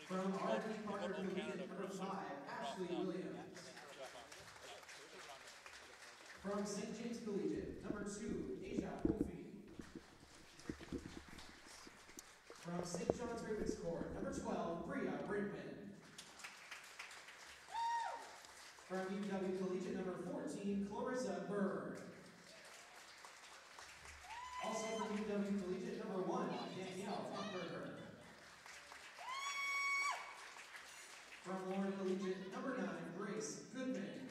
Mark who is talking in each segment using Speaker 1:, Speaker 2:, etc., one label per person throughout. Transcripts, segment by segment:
Speaker 1: From R.D. Parker Collegiate, number 5, Ashley Williams. From St. James Collegiate, number 2, Asia Kofi. From St. John's Ravenscourt, number 12, Bria Brinkman. From UW Collegiate, number 14, Clarissa Bird. Also from UW Collegiate, number 1, Danielle Buckberger. From Warren Collegiate, number 9, Grace Goodman.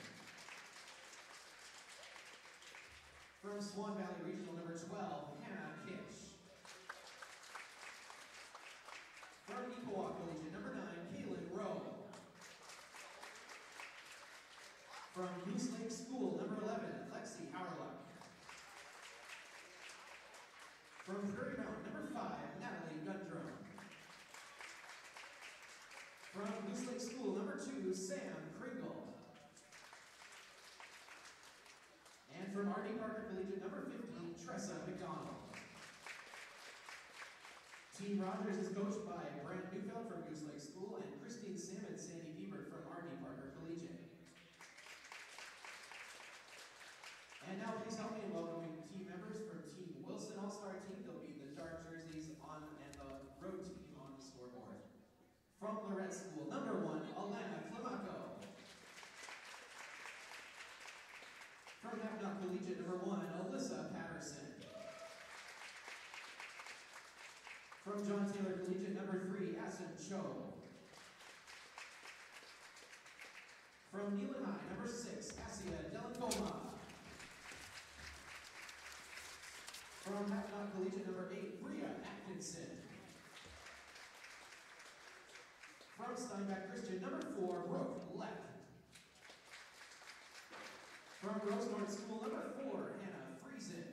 Speaker 1: From Swan Valley Regional, number 12, Hannah Kitch. From Ecowa Collegiate, number 9, Kaylin Rowe. From Moose Lake School, number 11, Lexi Howerluck. From Prairie Mountain, number 5, Natalie Gundrum. From Moose Lake School, number 2, Sam Kringle. And from R.D. Parker Collegiate, number 15, Tressa McDonald. Team Rogers is coached by Brent Neufeld from Moose Lake School and Christine Salmon, Sandy Biebert from R.D. Parker Collegiate. And now please help me in welcoming team members from Team Wilson All-Star Team. They'll be the dark jerseys on and the road team on the scoreboard. From Lorette School, number 1, Alana Climaco. From Hacknock Collegiate, number 1, Alyssa Patterson. From John Taylor Collegiate, number 3, Asin Cho. From Neyland High, number 6, Asia Delacoma. From Hacknock Collegiate, number 8, Bria Atkinson. From Steinbach Christian, number 4, Brooke Leck. From Rosenort School, number 4, Hannah Friesen.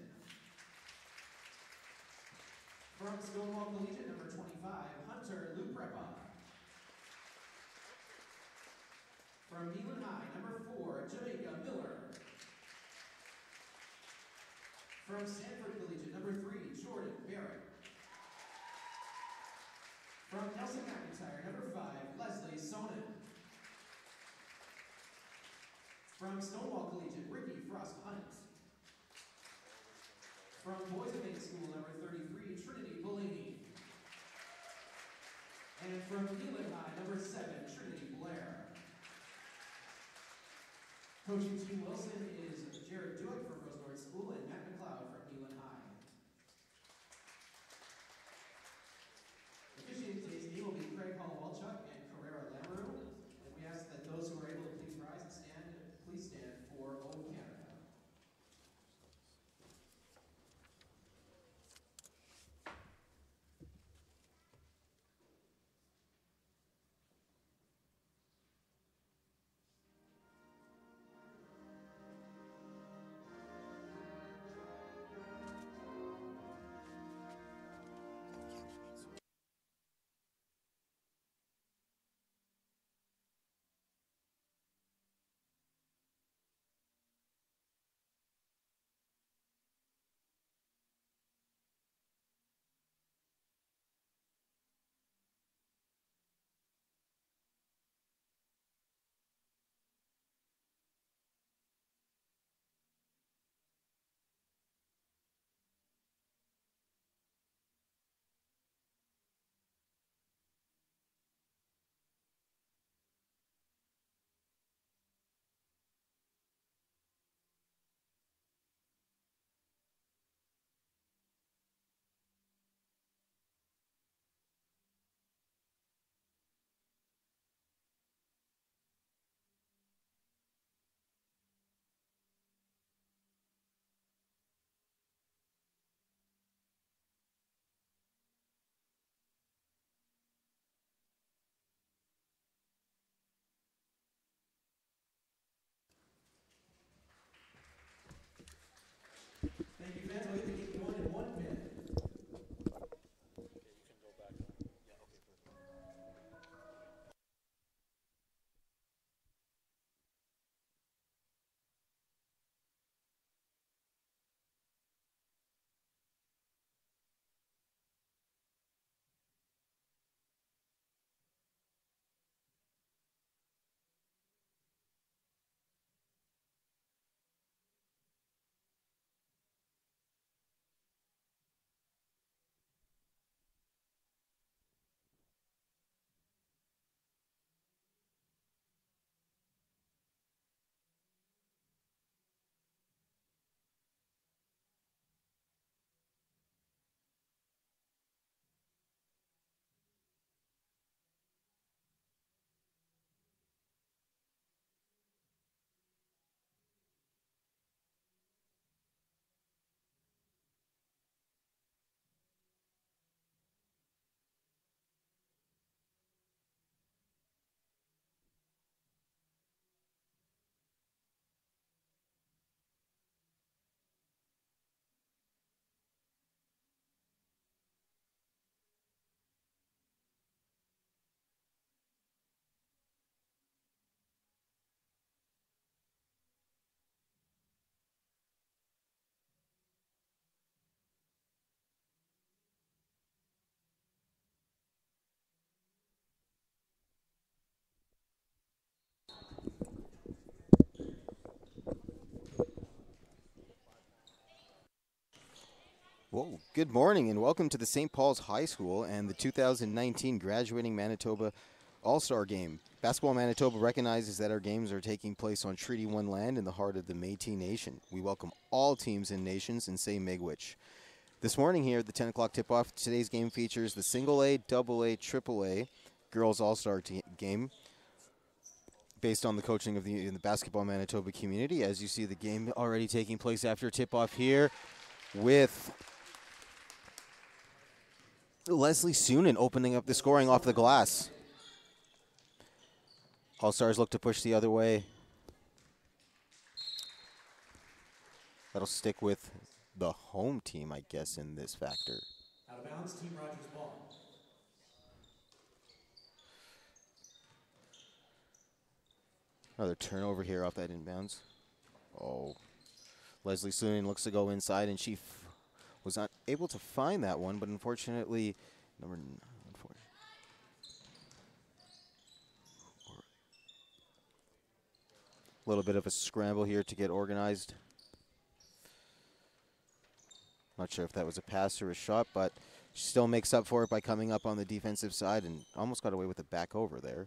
Speaker 1: From Stonewall Collegiate, number 25, Hunter Luprepa. From Neyland High, number 4, Jamaica Miller. From Sanford Collegiate, number 3, Jordan Barrett. From Nelson McIntyre, number 5, Leslie Sonnen. From Stonewall Collegiate, Ricky Frost Hunt. From Boys and Main School, number 33, Trinity Bellini. And from Neyland High, number 7, Trinity Blair. Coaching Team Wilson is Jared Duick from Rosenort School and Matt McLeod from Neyland High. Officiating today's game will be Craig Hall-Walchuk and Carrera Lamoureux. And we ask that those who are able to please rise and stand, please stand for O Canada.
Speaker 2: Well, good morning and welcome to the St. Paul's High School and the 2019 Graduating Manitoba All-Star Game. Basketball Manitoba recognizes that our games are taking place on Treaty 1 land in the heart of the Métis Nation. We welcome all teams and nations and say Miigwech. This morning here at the 10 o'clock tip-off, today's game features the Single A, Double A, Triple A Girls All-Star game based on the coaching of the Basketball Manitoba community. As you see, the game already taking place after tip-off here with Leslie Sunin opening up the scoring off the glass. All-Stars look to push the other way. That'll stick with the home team, I guess, in this factor.
Speaker 1: Out of bounds, Team Rogers ball.
Speaker 2: Another turnover here off that inbounds. Oh. Leslie Sunin looks to go inside, and she was not able to find that one, but unfortunately, a little bit of a scramble here to get organized. Not sure if that was a pass or a shot, but she still makes up for it by coming up on the defensive side and almost got away with a back over there.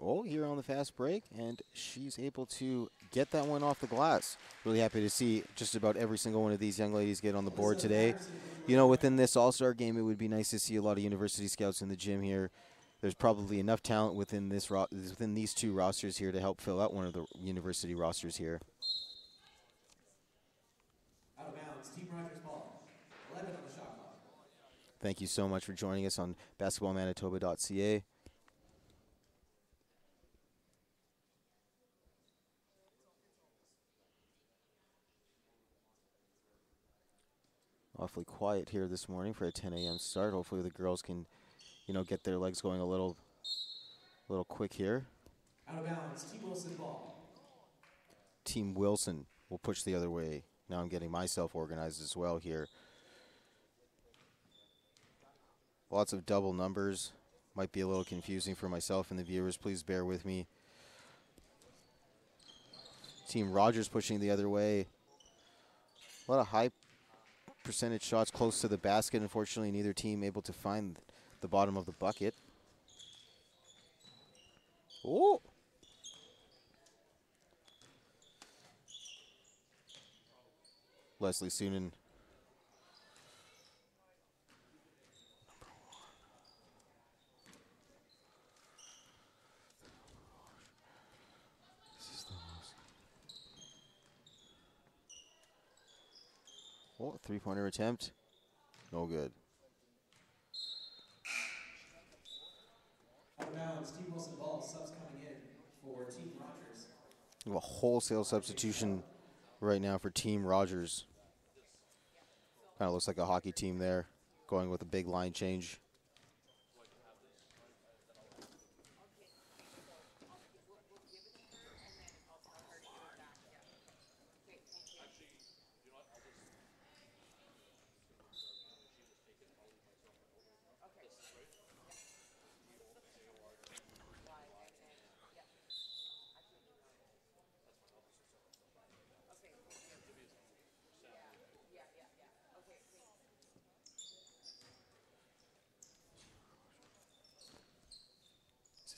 Speaker 2: Oh, here on the fast break, and she's able to get that one off the glass. Really happy to see just about every single one of these young ladies get on the board today. You know, within this All-Star game, it would be nice to see a lot of university scouts in the gym here. There's probably enough talent within these two rosters here to help fill out one of the university rosters here.
Speaker 1: Out of bounds, Team Rogers ball. 11 on the shot clock.
Speaker 2: Thank you so much for joining us on basketballmanitoba.ca. Awfully quiet here this morning for a 10 a.m. start. Hopefully the girls can, get their legs going a little quick here.
Speaker 1: Out of bounds, Team Wilson ball.
Speaker 2: Team Wilson will push the other way. Now I'm getting myself organized as well here. Lots of double numbers. Might be a little confusing for myself and the viewers. Please bear with me. Team Rogers pushing the other way. A lot of high percentage shots close to the basket. Unfortunately, neither team able to find the bottom of the bucket. Oh! Leslie Sunin. Oh, three-pointer attempt. No good.
Speaker 1: Out of bounds, Team Wilson ball. Subs coming in for Team Rogers.
Speaker 2: We have a wholesale substitution right now for Team Rogers. Kind of looks like a hockey team there, going with a big line change.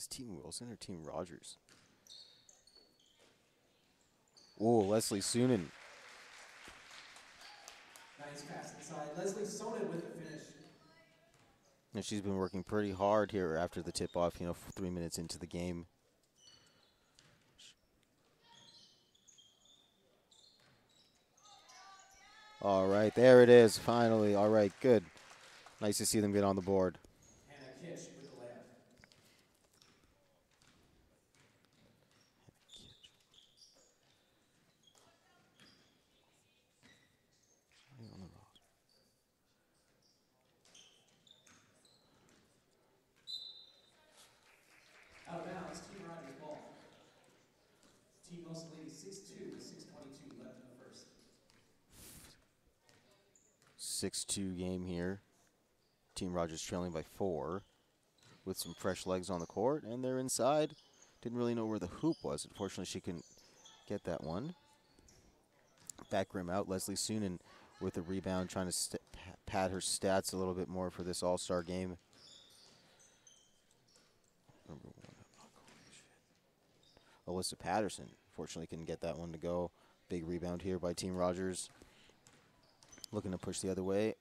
Speaker 2: Team Wilson or Team Rogers? Oh, Leslie Sunin.
Speaker 1: Nice pass inside. Leslie Sonnen with the finish.
Speaker 2: And she's been working pretty hard here after the tip-off, 3 minutes into the game. All right, there it is, finally. All right, good. Nice to see them get on the board.
Speaker 1: And a catch with the layup. Out of bounds, Team Rogers ball. Team Wilson ladies 6-2 with 6:22 left in the first.
Speaker 2: 6-2 game here. Team Rogers trailing by 4. with some fresh legs on the court, and they're inside. Didn't really know where the hoop was. Unfortunately, she couldn't get that one. Back rim out. Leslie Sunan with the rebound, trying to pad her stats a little bit more for this All-Star game. Alyssa Patterson, fortunately, couldn't get that one to go. Big rebound here by Team Rogers. Looking to push the other way.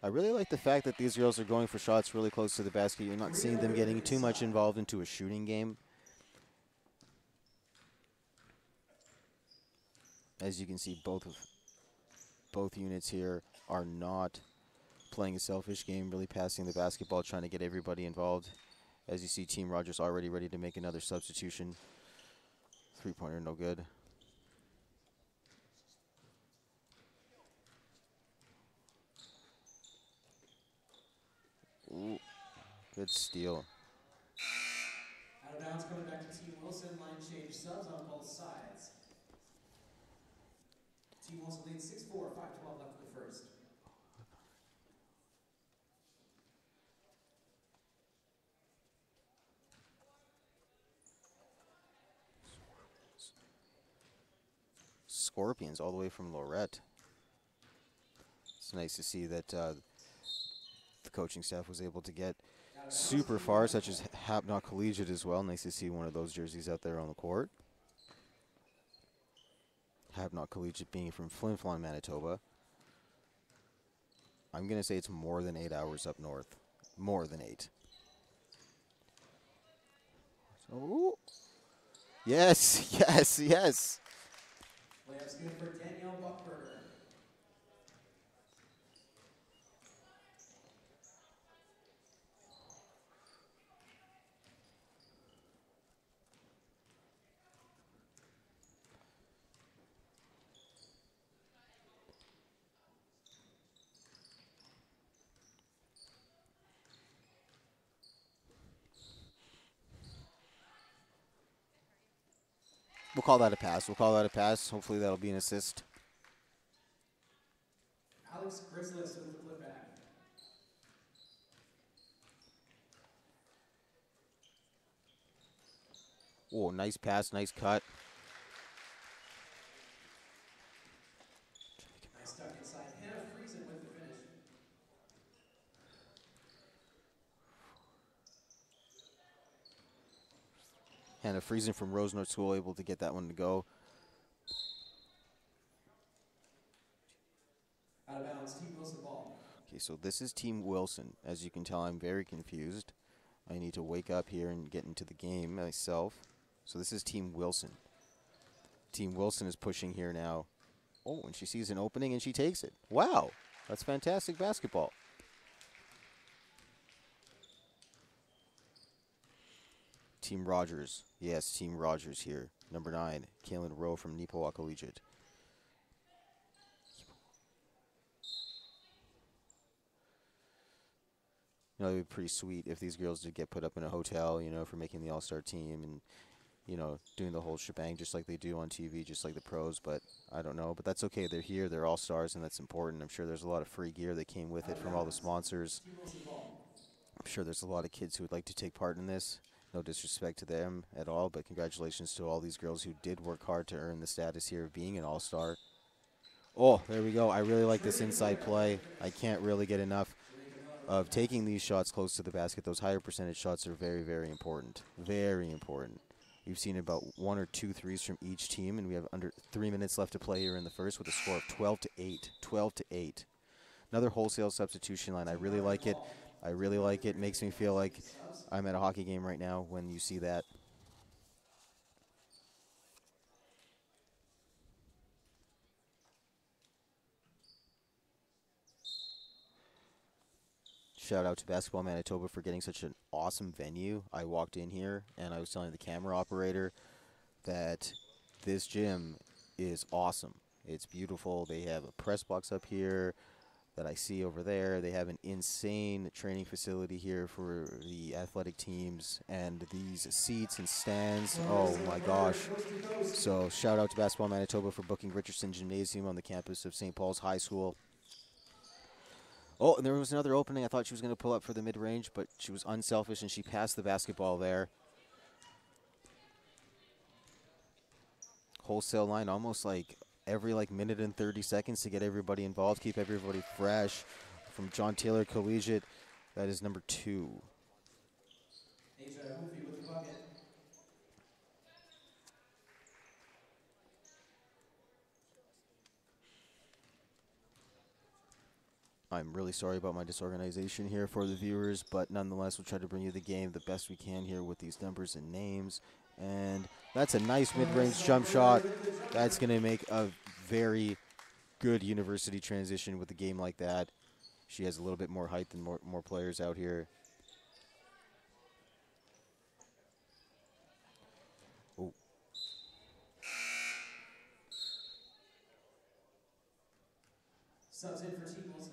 Speaker 2: I really like the fact that these girls are going for shots really close to the basket. You're not seeing them getting too much involved into a shooting game. As you can see, both units here are not playing a selfish game, really passing the basketball, trying to get everybody involved. As you see, Team Rogers already ready to make another substitution. Three-pointer, no good. Ooh, good steal.
Speaker 1: Out of bounds, coming back to Team Wilson. Line change subs on both sides. Team Wilson leads 6-4, 5:12 left in the first.
Speaker 2: Scorpions all the way from Lorette. It's nice to see that the coaching staff was able to get super far, such as Hapnock Collegiate as well. Nice to see one of those jerseys out there on the court. Hapnock Collegiate being from Flin Flon, Manitoba. I'm going to say it's more than 8 hours up north. More than 8. So, yes, yes, yes.
Speaker 1: Layup's good for Danielle Buckberger.
Speaker 2: We'll call that a pass. We'll call that a pass. Hopefully that'll be an assist.
Speaker 1: Alex Grislis with the putback.
Speaker 2: Oh, nice pass, nice cut.
Speaker 1: Nice duck inside. Hannah Friesen with the finish.
Speaker 2: Hannah Friesen from Rosenort School able to get that one to go.
Speaker 1: Out of bounds, Team Wilson ball.
Speaker 2: Okay, so this is Team Wilson. As you can tell, I'm very confused. I need to wake up here and get into the game myself. So this is Team Wilson. Team Wilson is pushing here now. Oh, and she sees an opening and she takes it. Wow, that's fantastic basketball. Team Rogers. Yes, Team Rogers here. Number 9, Kaylin Rowe from Neepawa Collegiate. You know, it would be pretty sweet if these girls did get put up in a hotel, you know, for making the All-Star team and, you know, doing the whole shebang just like they do on TV, just like the pros. But I don't know. But that's okay. They're here. They're All-Stars, and that's important. I'm sure there's a lot of free gear that came with it from all the sponsors. I'm sure there's a lot of kids who would like to take part in this. No disrespect to them at all, but congratulations to all these girls who did work hard to earn the status here of being an All-Star. Oh, there we go. I really like this inside play. I can't really get enough of taking these shots close to the basket. Those higher percentage shots are very, very important. Very important. We've seen about 1 or 2 threes from each team, and we have under 3 minutes left to play here in the first with a score of 12-8. 12-8. Another wholesale substitution line. I really like it. I really like it. Makes me feel like I'm at a hockey game right now when you see that. Shout out to Basketball Manitoba for getting such an awesome venue. I walked in here and I was telling the camera operator that this gym is awesome. It's beautiful. They have a press box up here that I see over there. They have an insane training facility here for the athletic teams, and these seats and stands, oh my gosh. So shout out to Basketball Manitoba for booking Richardson Gymnasium on the campus of St. Paul's High School. Oh, and there was another opening. I thought she was going to pull up for the mid-range, but she was unselfish and she passed the basketball there. Wholesale line, almost like every minute and 30 seconds to get everybody involved, keep everybody fresh. From John Taylor Collegiate, that is number 2.
Speaker 1: Asia Hoofy with the bucket.
Speaker 2: I'm really sorry about my disorganization here for the viewers, but nonetheless, we'll try to bring you the game the best we can here with these numbers and names. And that's a nice mid-range jump shot. That's going to make a very good university transition with a game like that. She has a little bit more height than more players out here. Oh.
Speaker 1: Subs in for Team Wilson.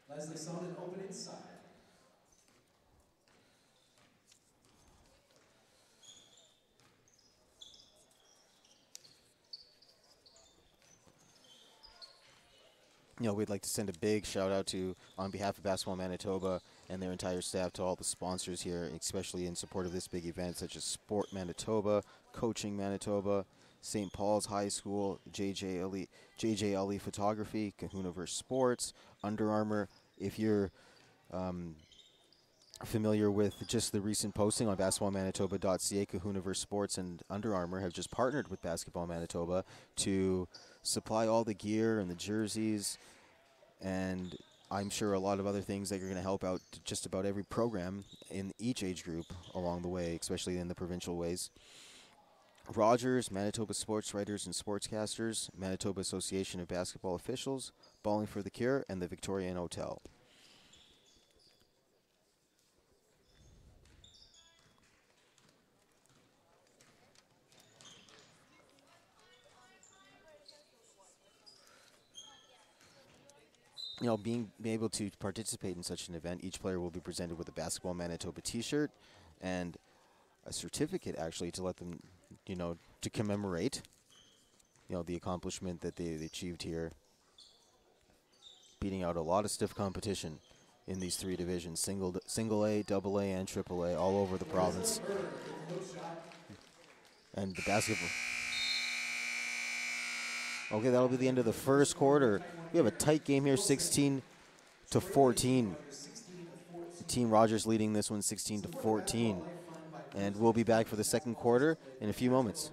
Speaker 1: Leslie Sonnen open inside.
Speaker 2: We'd like to send a big shout out to, on behalf of Basketball Manitoba and their entire staff, to all the sponsors here, especially in support of this big event, such as Sport Manitoba, Coaching Manitoba, St. Paul's High School, JJ Ali Photography, Kahunaverse Sports, Under Armour. If you're familiar with just the recent posting on basketballmanitoba.ca, Kahunaverse Sports and Under Armour have just partnered with Basketball Manitoba to supply all the gear and the jerseys, and I'm sure a lot of other things that are going to help out just about every program in each age group along the way, especially in the provincial ways. Rogers, Manitoba Sports Writers and Sportscasters, Manitoba Association of Basketball Officials, Balling for the Cure, and the Victorian Hotel. Being able to participate in such an event, each player will be presented with a Basketball Manitoba t-shirt and a certificate, actually, to let them, to commemorate, the accomplishment that they achieved here, beating out a lot of stiff competition in these 3 divisions, single A, AA, and AAA, all over the province. And the basketball. Okay, that'll be the end of the first quarter. We have a tight game here, 16-14. Team Rogers leading this one 16-14. And we'll be back for the second quarter in a few moments.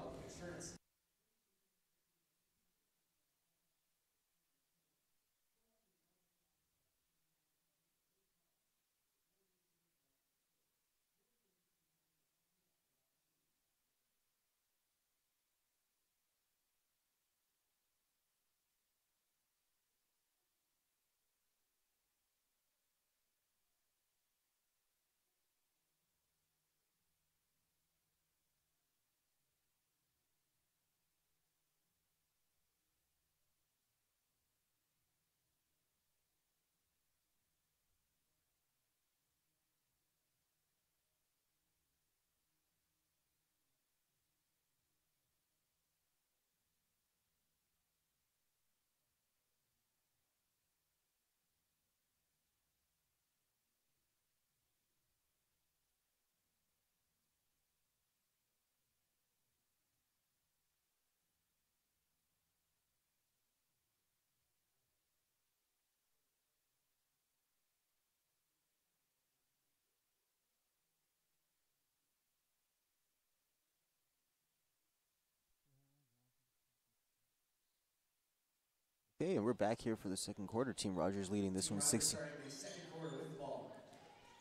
Speaker 2: Okay, and we're back here for the second quarter. Team Rogers leading this one 16.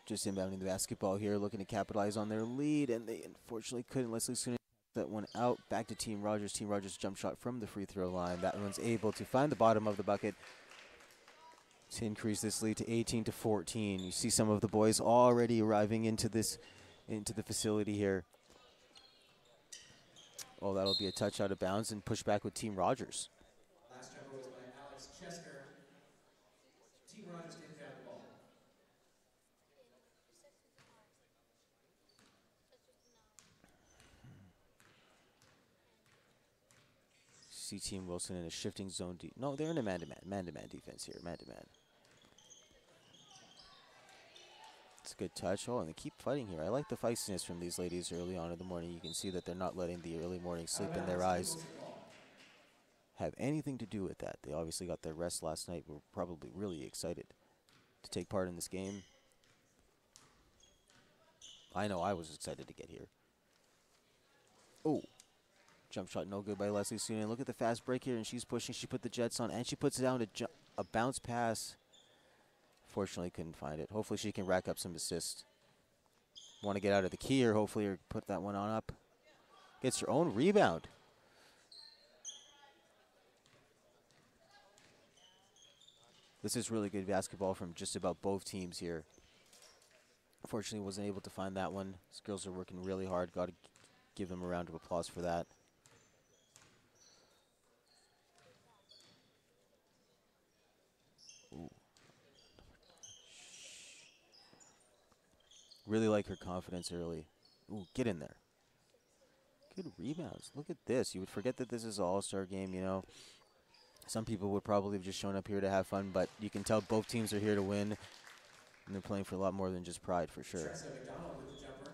Speaker 2: Just inbounding the basketball here, looking to capitalize on their lead, and they unfortunately couldn't. Leslie Sonnen that one out. Back to Team Rogers. Team Rogers jump shot from the free throw line. That one's able to find the bottom of the bucket to increase this lead to 18-14. You see some of the boys already arriving into the facility here. Oh, that'll be a touch out of bounds and push back with Team Rogers.
Speaker 1: Last jumper was by Alex Chesker.
Speaker 2: See Team Wilson in a shifting zone. No, they're in a man-to-man defense here. Man-to-man. It's a good touch. Oh, and they keep fighting here. I like the feistiness from these ladies early on in the morning. You can see that they're not letting the early morning sleep in their eyes have anything to do with that. They obviously got their rest last night. We're probably really excited to take part in this game. I know I was excited to get here. Oh, jump shot no good by Leslie Sunan. Look at the fast break here, and she's pushing. She put the jets on, and she puts it down to a bounce pass. Fortunately, couldn't find it. Hopefully, she can rack up some assists. Want to get out of the key here, hopefully, or put that one on up. Gets her own rebound. This is really good basketball from just about both teams here. Unfortunately, wasn't able to find that one. These girls are working really hard. Got to give them a round of applause for that. Ooh. Really like her confidence early. Ooh, get in there. Good rebounds. Look at this. You would forget that this is an all-star game, you know. Some people would probably have just shown up here to have fun, but you can tell both teams are here to win. And they're playing for a lot more than just pride, for sure.
Speaker 1: McDonald with the jumper.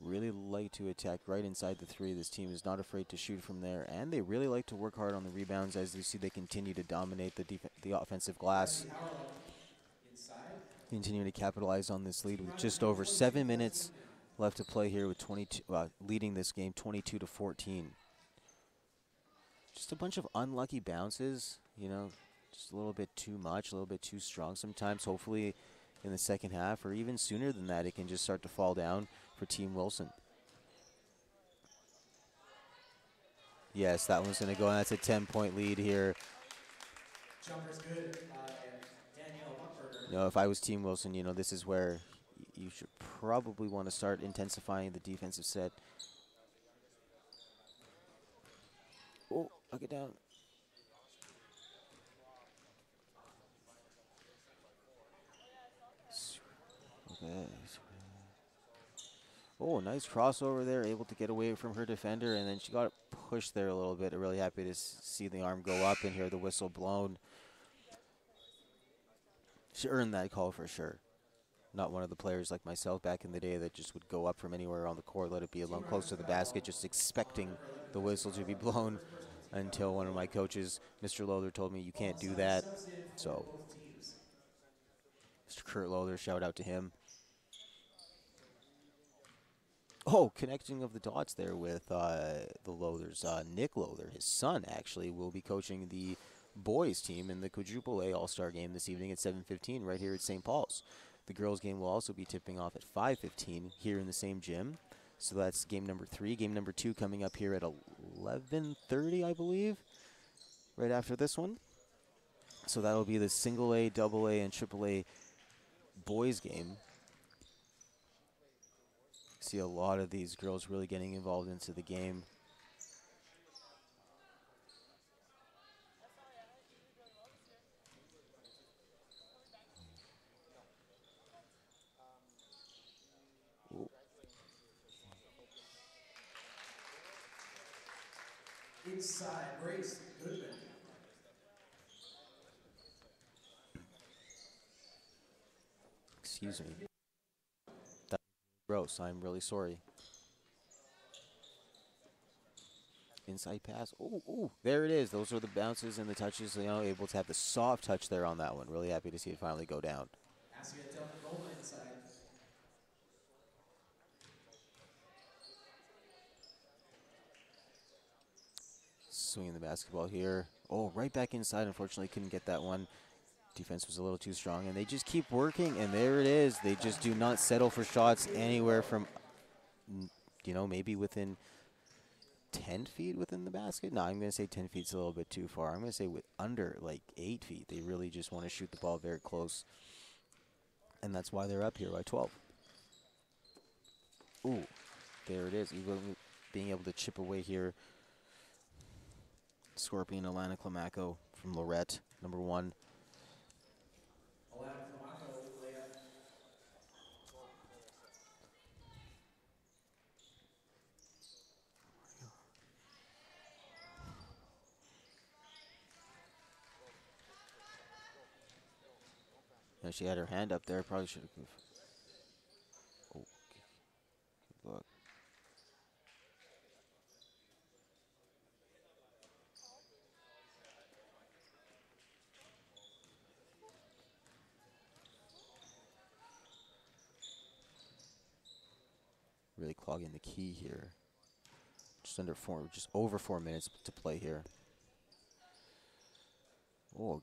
Speaker 2: Really like to attack right inside the three. This team is not afraid to shoot from there, and they really like to work hard on the rebounds. As you see, they continue to dominate the offensive glass. Continuing to capitalize on this lead with just over 7 minutes left to play here, with 22 leading this game 22-14. Just a bunch of unlucky bounces, you know, just a little bit too much, a little bit too strong sometimes. Hopefully in the second half, or even sooner than that, it can just start to fall down for Team Wilson. Yes, that one's going to go, and that's a 10-point lead here.
Speaker 1: Jumper's good. Danielle Buckberger.
Speaker 2: You know, if I was Team Wilson, you know, this is where you should probably want to start intensifying the defensive set. Oh, knock it down. Okay. Oh, nice crossover there, able to get away from her defender, and then she got pushed there a little bit. I'm really happy to see the arm go up and hear the whistle blown. She earned that call for sure. Not one of the players like myself back in the day that just would go up from anywhere on the court, let it be alone close to the basket, just expecting the whistle to be blown, until one of my coaches, Mr. Lothar, told me you can't do that. So, Mr. Kurt Lothar, shout out to him. Oh, connecting of the dots there with the Lothars. Nick Lothar, his son, actually, will be coaching the boys team in the A-AAA All-Star game this evening at 7:15 right here at St. Paul's. The girls game will also be tipping off at 5:15 here in the same gym. So that's game number 3. Game number 2 coming up here at 11:30, I believe, right after this one. So that'll be the single A, double A, and AAA boys game. See a lot of these girls really getting involved into the game. Ooh.
Speaker 1: Inside, Grace Goodman.
Speaker 2: Excuse me. That's gross. I'm really sorry. Inside pass. Ooh, there it is. Those are the bounces and the touches. You know, able to have the soft touch there on that one. Really happy to see it finally go down. Swinging the basketball here. Oh, right back inside. Unfortunately, couldn't get that one. Defense was a little too strong, and they just keep working, and there it is. They just do not settle for shots anywhere from, you know, maybe within 10 feet within the basket. No, I'm going to say 10 feet's a little bit too far. I'm going to say with under like 8 feet. They really just want to shoot the ball very close. And that's why they're up here by 12. Ooh, there it is. Even being able to chip away here. Scorpion Alana Climaco from Lorette, number 1.
Speaker 1: Alana Climaco, layup.
Speaker 2: Yeah, she had her hand up there. Probably should have. Oh, good luck. Really clogging the key here. Just over 4 minutes to play here. Oh.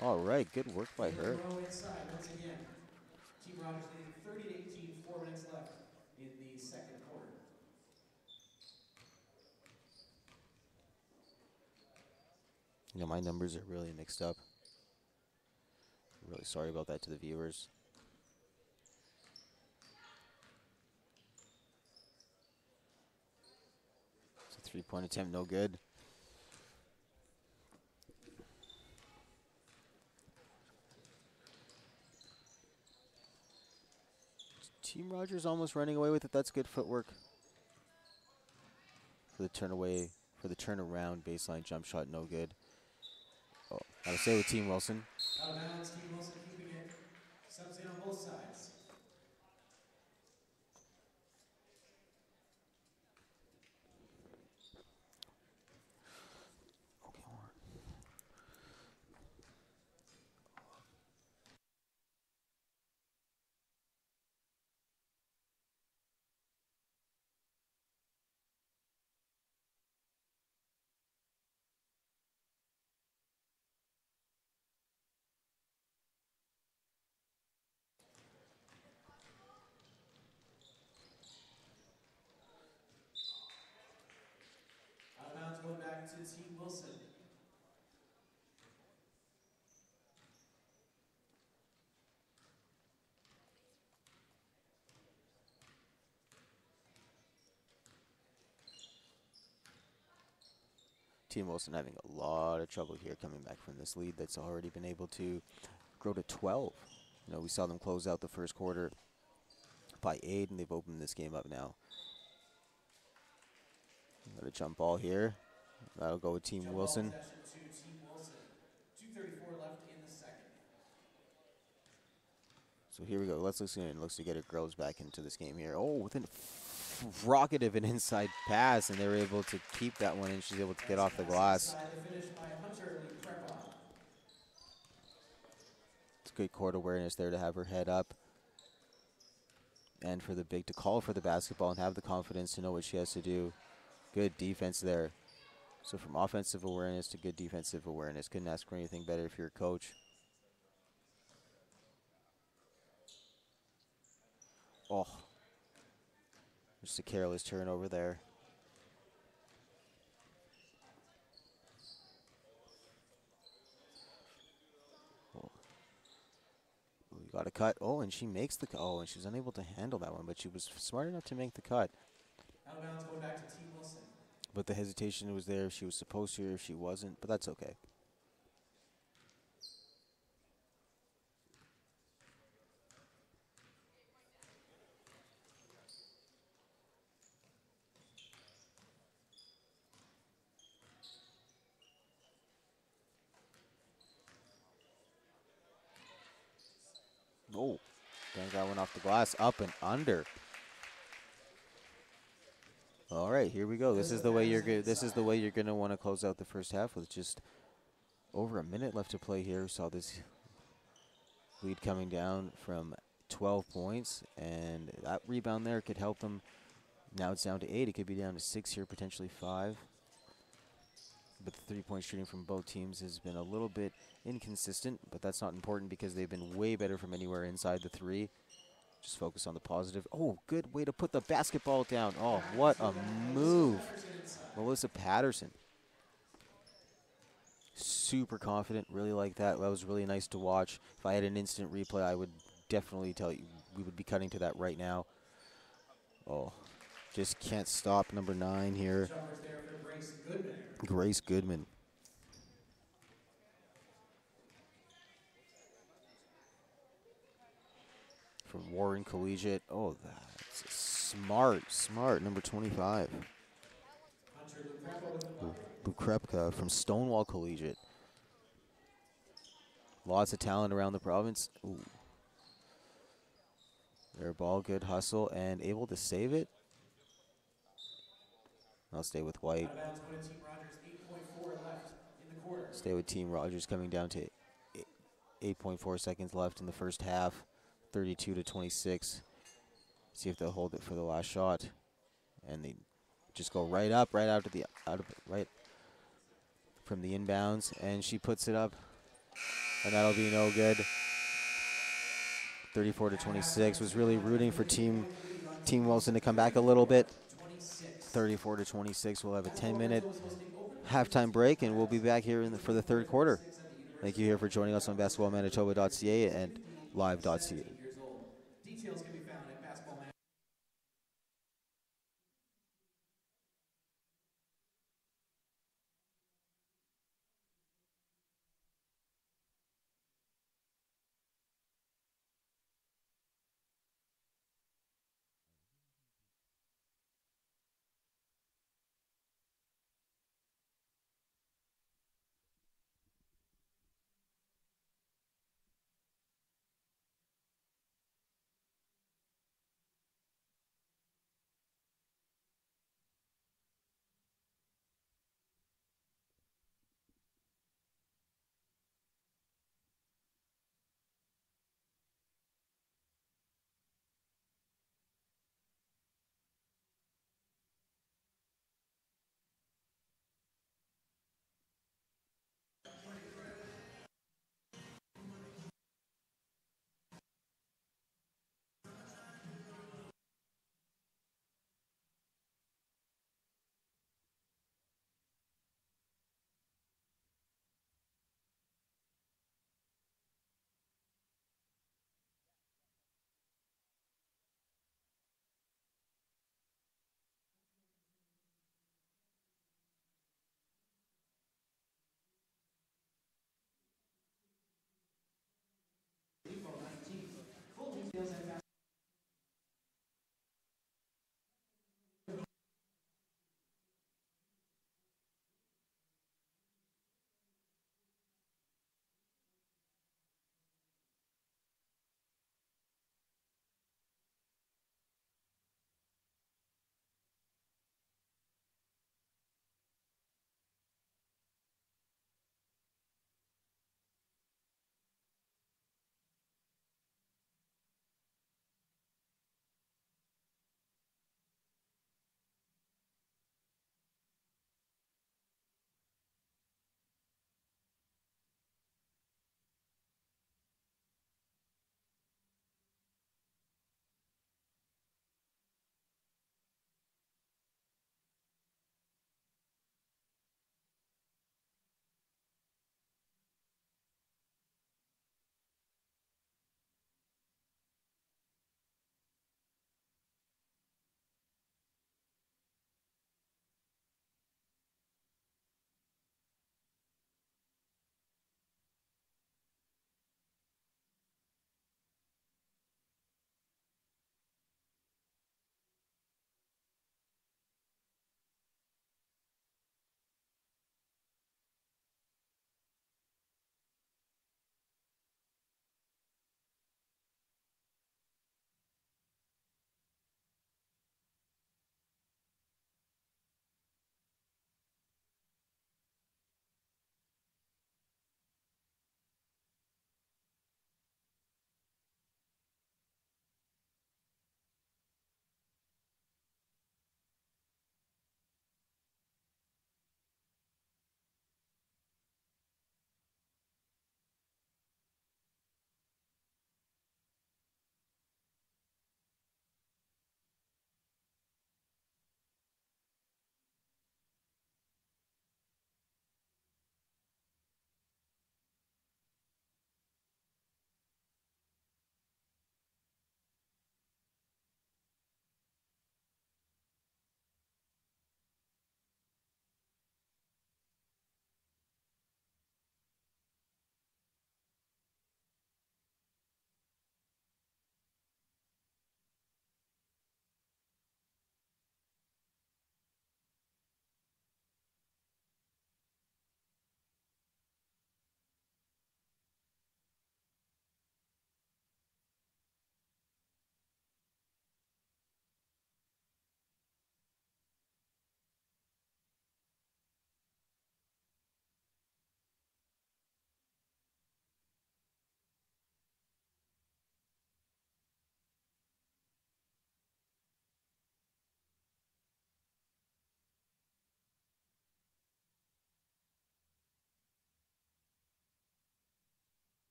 Speaker 2: All right, good work by her.
Speaker 1: Row inside once again. Team Rogers leading 30-18, 4 minutes left in the second quarter.
Speaker 2: You know, my numbers are really mixed up. Really sorry about that to the viewers. It's a 3-point attempt, no good. Team Rogers almost running away with it. That's good footwork. For the turnaround baseline jump shot, no good. Oh, I would say with Team Wilson.
Speaker 1: Out of bounds, Team Wilson keeping it. Subs in on both sides. Out of bounds, going back to Team Wilson.
Speaker 2: Team Wilson having a lot of trouble here coming back from this lead that's already been able to grow to 12. You know, we saw them close out the first quarter by 8, and they've opened this game up now. Got a jump ball here. That'll go with Team Wilson.
Speaker 1: Ball possession to Team Wilson. 2:34 left in the second.
Speaker 2: So here we go. Let's listen in. Looks to get her girls back into this game here. Oh, with a rocket of an inside pass, and they were able to keep that one, and she's able to get off the glass. It's good court awareness there to have her head up. And for the big to call for the basketball and have the confidence to know what she has to do. Good defense there. So from offensive awareness to good defensive awareness. Couldn't ask for anything better if you're a coach. Oh. Just a careless turnover there. Oh. We got a cut. Oh, and she makes the cut. Oh, and she's unable to handle that one, but she was smart enough to make the cut.
Speaker 1: Out of bounds, going back to Team Wilson.
Speaker 2: But the hesitation was there. She was supposed to, if she wasn't, but that's okay. Oh, that went off the glass, up and under. All right, here we go. This is the way you're good. This is the way you're going to want to close out the first half with just over a minute left to play here. Saw this lead coming down from 12 points, and that rebound there could help them. Now it's down to 8. It could be down to 6 here, potentially 5. But the three-point shooting from both teams has been a little bit inconsistent, but that's not important because they've been way better from anywhere inside the 3. just focus on the positive. Oh, good way to put the basketball down. Oh,
Speaker 1: Back
Speaker 2: what
Speaker 1: to
Speaker 2: a
Speaker 1: Melissa
Speaker 2: move.
Speaker 1: Patterson inside.
Speaker 2: Melissa Patterson. Super confident, really like that. That was really nice to watch. If I had an instant replay, I would definitely tell you we would be cutting to that right now. Oh, just can't stop number 9 here.
Speaker 1: Jumpers there for Grace Goodman.
Speaker 2: Grace Goodman. From Warren Collegiate. Oh, that's smart. Number 25.
Speaker 1: Hunter Lukreppa with the bucket.
Speaker 2: Bukrepka from Stonewall Collegiate. Lots of talent around the province. Ooh. Their ball, good hustle, and able to save it. I'll stay with White.
Speaker 1: Out of bounds, going to Team Rogers. 8.4 left in the quarter.
Speaker 2: Stay with Team Rogers, coming down to 8.4 seconds left in the first half. 32-26. See if they'll hold it for the last shot. And they just go right up, right out of right from the inbounds, and she puts it up, and that'll be no good. 34-26. Was really rooting for Team Wilson to come back a little bit. 34-26. We'll have a 10-minute halftime break, and we'll be back here for the third quarter. Thank you here for joining us on basketballmanitoba.ca and live.ca.
Speaker 1: Details can be found at Basketball Man.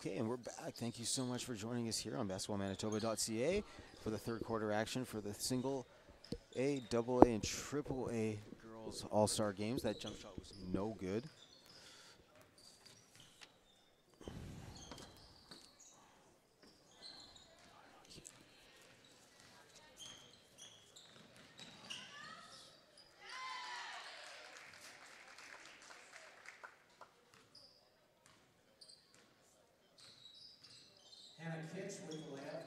Speaker 2: Okay, and we're back. Thank you so much for joining us here on basketballmanitoba.ca for the third quarter action for the single A, AA, and AAA girls all-star games. That jump shot was no good.
Speaker 1: Hannah Kitch with the layup.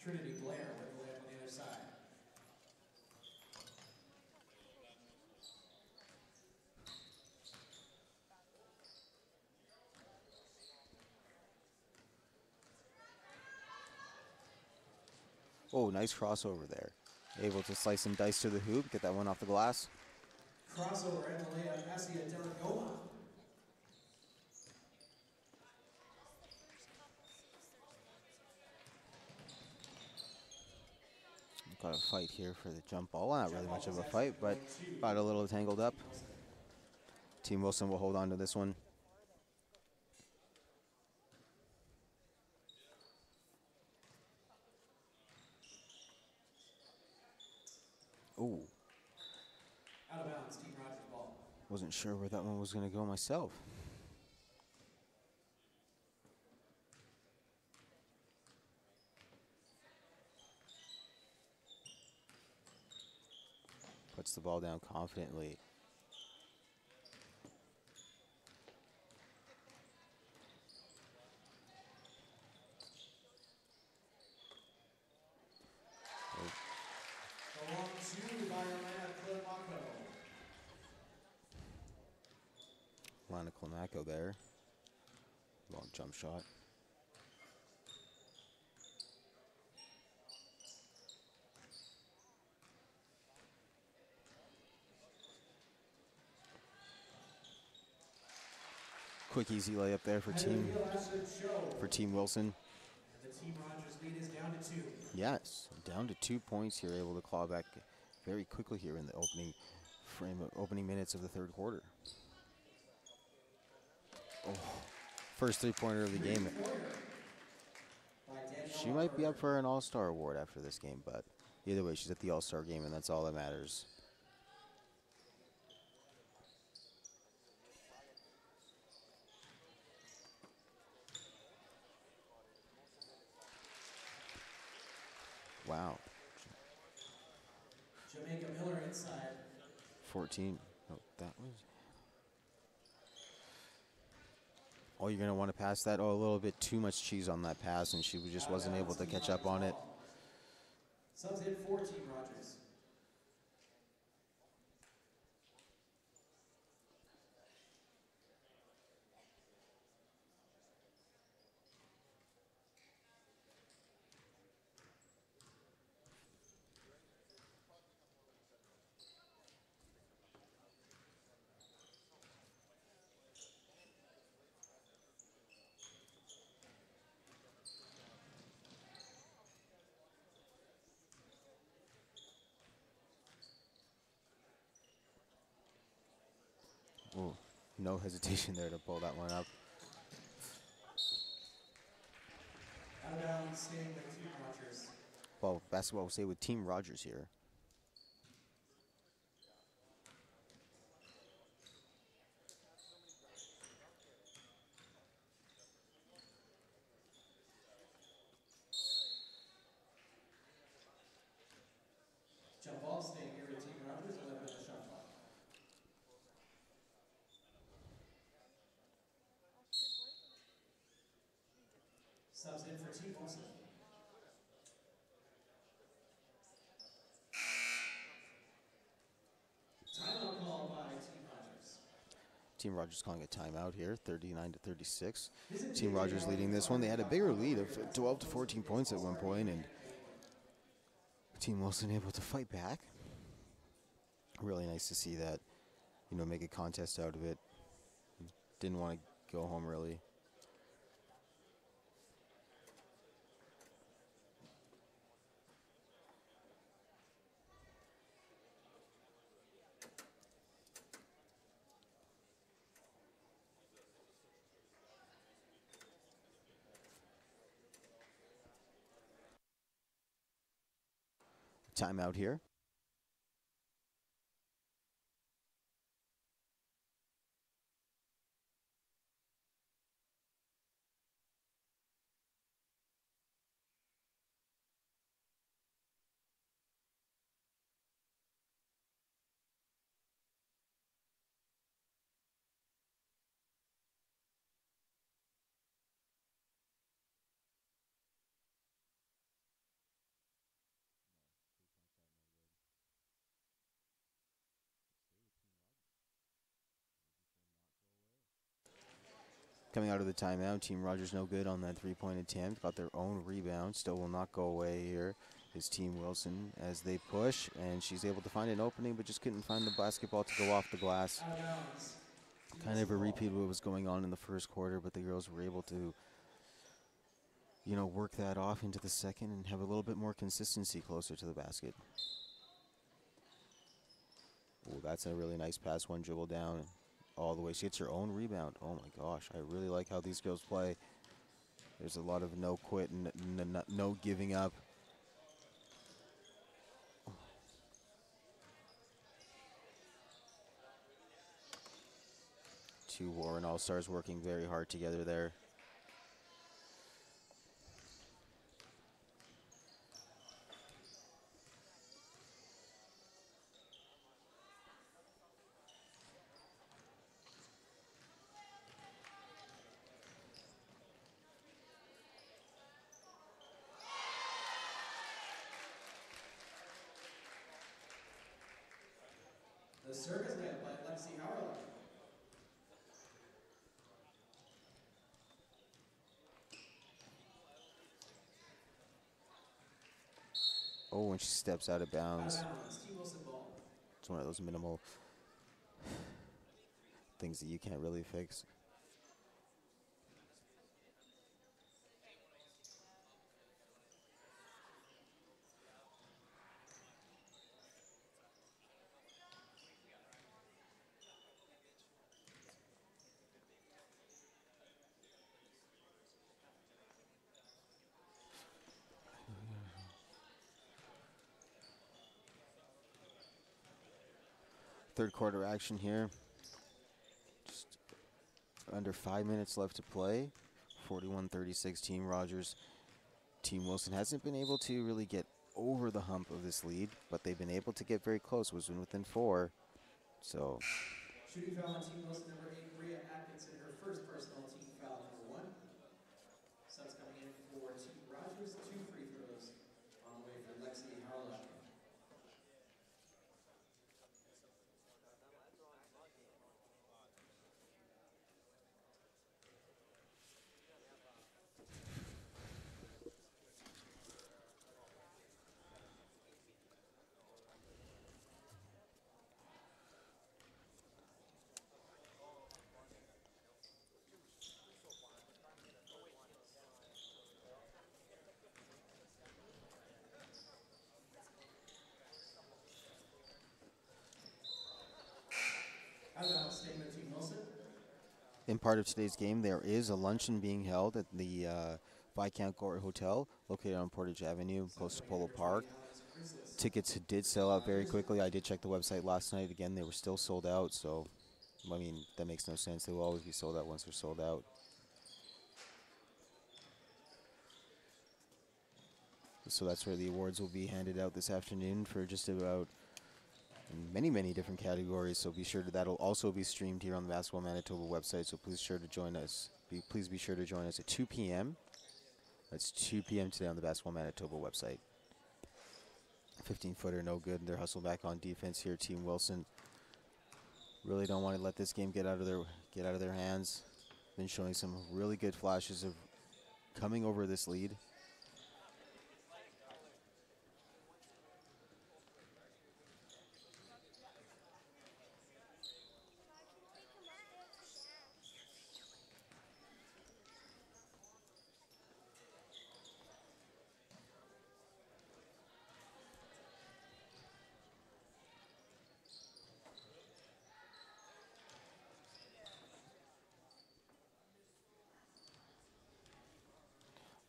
Speaker 1: Trinity Blair with the layup on the other side.
Speaker 2: Oh, nice crossover there. Able to slice and dice to the hoop, get that one off the glass.
Speaker 1: Crossover and the layup, Asia Delagoma.
Speaker 2: Got a fight here for the jump ball. Not really much of a fight, but got a little tangled up. Team Wilson will hold on to this one. Ooh.
Speaker 1: Out of bounds, Team Rogers ball.
Speaker 2: Wasn't sure where that one was going to go myself. Puts the ball down confidently.
Speaker 1: Along two by Alana Climaco.
Speaker 2: Lana Climaco there. Long jump shot. Quick, easy layup there for Team Wilson.
Speaker 1: And the Team Rogers lead is down to 2.
Speaker 2: Yes, down to 2 points here, able to claw back very quickly here in the opening minutes of the third quarter. Oh, first three-pointer of the game. She might be up for an All-Star award after this game, but either way, she's at the All-Star game, and that's all that matters. Wow.
Speaker 1: Jamaica Miller inside.
Speaker 2: 14. Oh, that was. Oh, you're going to want to pass that. Oh, a little bit too much cheese on that pass, and she just wasn't able to catch up on it.
Speaker 1: Subs in 4, Team Rogers.
Speaker 2: Ooh, no hesitation there to pull that one up.
Speaker 1: Out of bounds, staying with Team Rogers.
Speaker 2: Well, basketball will stay with Team Rogers here.
Speaker 1: Jump ball staying here with Team Rogers, 11 minutes shot clock. Subs in for Team Wilson. Timeout call by Team Rogers.
Speaker 2: Team Rogers calling a timeout here, 39-36. Team Rogers leading this one. They had a bigger lead of 12 to 14 points at one point, and Team Wilson able to fight back. Really nice to see that, you know, make a contest out of it. Didn't want to go home really. Timeout here. Coming out of the timeout, Team Rogers no good on that three-point attempt. Got their own rebound. Still will not go away here. Is Team Wilson as they push, and she's able to find an opening, but just couldn't find the basketball to go off the glass.
Speaker 1: Out of bounds.
Speaker 2: Kind of a repeat of what was going on in the first quarter, but the girls were able to, work that off into the second and have a little bit more consistency closer to the basket. Oh, that's a really nice pass. One dribble down all the way. She gets her own rebound. Oh my gosh, I really like how these girls play. There's a lot of no quit and no giving up. Two Warren All-Stars working very hard together there.
Speaker 1: The service net by Lexi Howard.
Speaker 2: Oh, and she steps out of bounds.
Speaker 1: Out of bounds. Team Wilson ball.
Speaker 2: It's one of those minimal things that you can't really fix. Third quarter action here. Just under 5 minutes left to play. 41-36 Team Rogers. Team Wilson hasn't been able to really get over the hump of this lead, but they've been able to get very close. Was within 4. So
Speaker 1: Shooting foul on Team Wilson, number 8, Bria Atkinson, her first personal team foul, number 1. Subs coming in for Team Rogers, 2 free throws on the way for Lexi Harlow. Out of bounds, staying with Team Wilson.
Speaker 2: in part of today's game, there is a luncheon being held at the Viscount Gore Hotel, located on Portage Avenue, close to Polo Park. Tickets did sell out very quickly. I did check the website last night. Again, they were still sold out, so, I mean, that makes no sense. They will always be sold out once they're sold out. So that's where the awards will be handed out this afternoon for just about many different categories. So be sure that'll also be streamed here on the Basketball Manitoba website. So please sure to join us. Please be sure to join us at 2 p.m. That's 2 p.m. today on the Basketball Manitoba website. 15-footer, no good. They're hustling back on defense here. Team Wilson really don't want to let this game get out of their hands. Been showing some really good flashes of coming over this lead.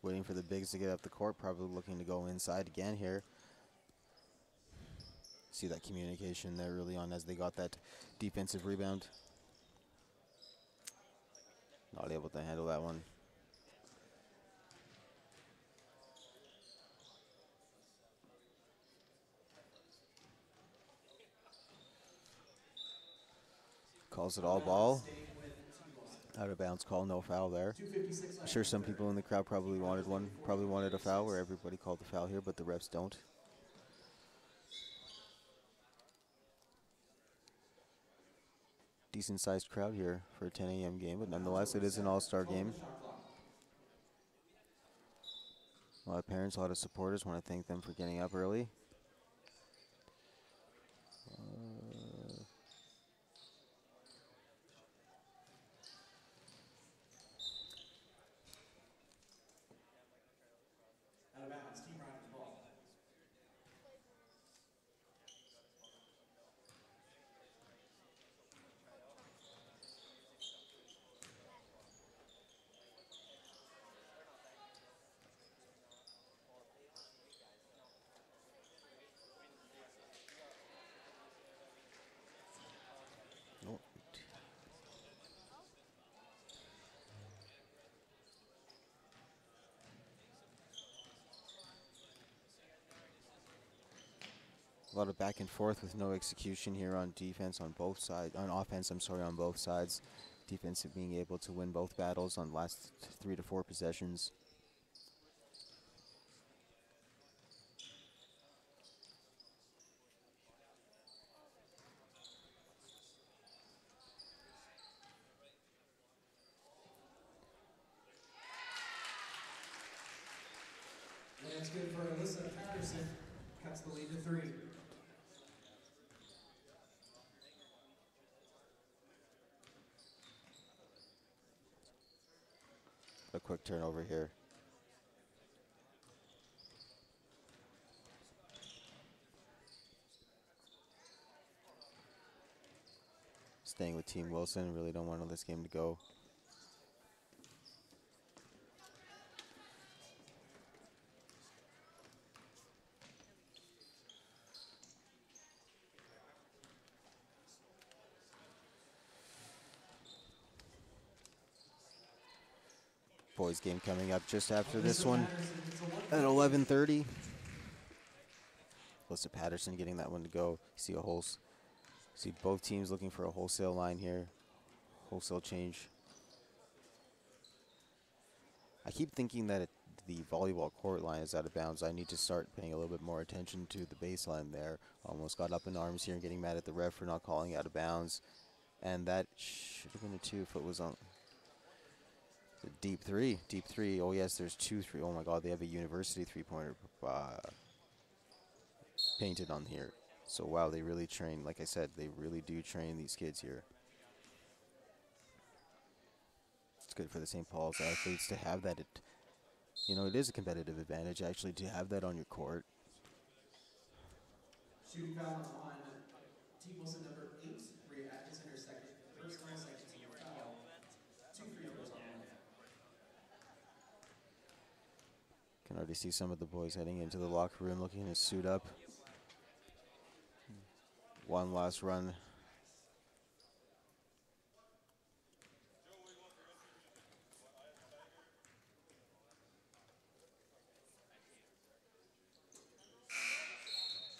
Speaker 2: Waiting for the bigs to get up the court, probably looking to go inside again here. See that communication there early on as they got that defensive rebound. Not able to handle that one. Calls it all ball. Out of bounds call, no foul there. I'm sure some people in the crowd probably wanted one, probably wanted a foul where everybody called the foul here, but the refs don't. Decent sized crowd here for a 10 a.m. game, but nonetheless it is an all-star game. A lot of parents, a lot of supporters. Want to thank them for getting up early.
Speaker 1: Out of bounds, Team Rogers ball.
Speaker 2: Oh. A lot of back and forth with no execution here on defense on both sides. On offense, I'm sorry, on both sides. Defense being able to win both battles on the last 3 to 4 possessions.
Speaker 1: That's good for Alyssa Patterson. Cuts the lead to 3.
Speaker 2: A quick turnover here. Staying with Team Wilson. Really don't want this game to go. Boys game coming up just after this one at 11:30. Alyssa Patterson getting that one to go. See both teams looking for a wholesale line here. Wholesale change. I keep thinking that the volleyball court line is out of bounds. I need to start paying a little bit more attention to the baseline there. Almost got up in arms here and getting mad at the ref for not calling out of bounds. And that should have been a 2 if it was on. Deep three. Oh yes, there's 2 3. Oh my God, they have a university three-pointer painted on here. So wow, they really train. Like I said, they really do train these kids here. It's good for the St. Paul's athletes to have that. It is a competitive advantage actually to have that on your court.
Speaker 1: Shooting foul on Team Wilson number 8. Rhea Atkinson, her second personal, second team foul. 2 free throws on one.
Speaker 2: Can already see some of the boys heading into the locker room looking to suit up. One last run.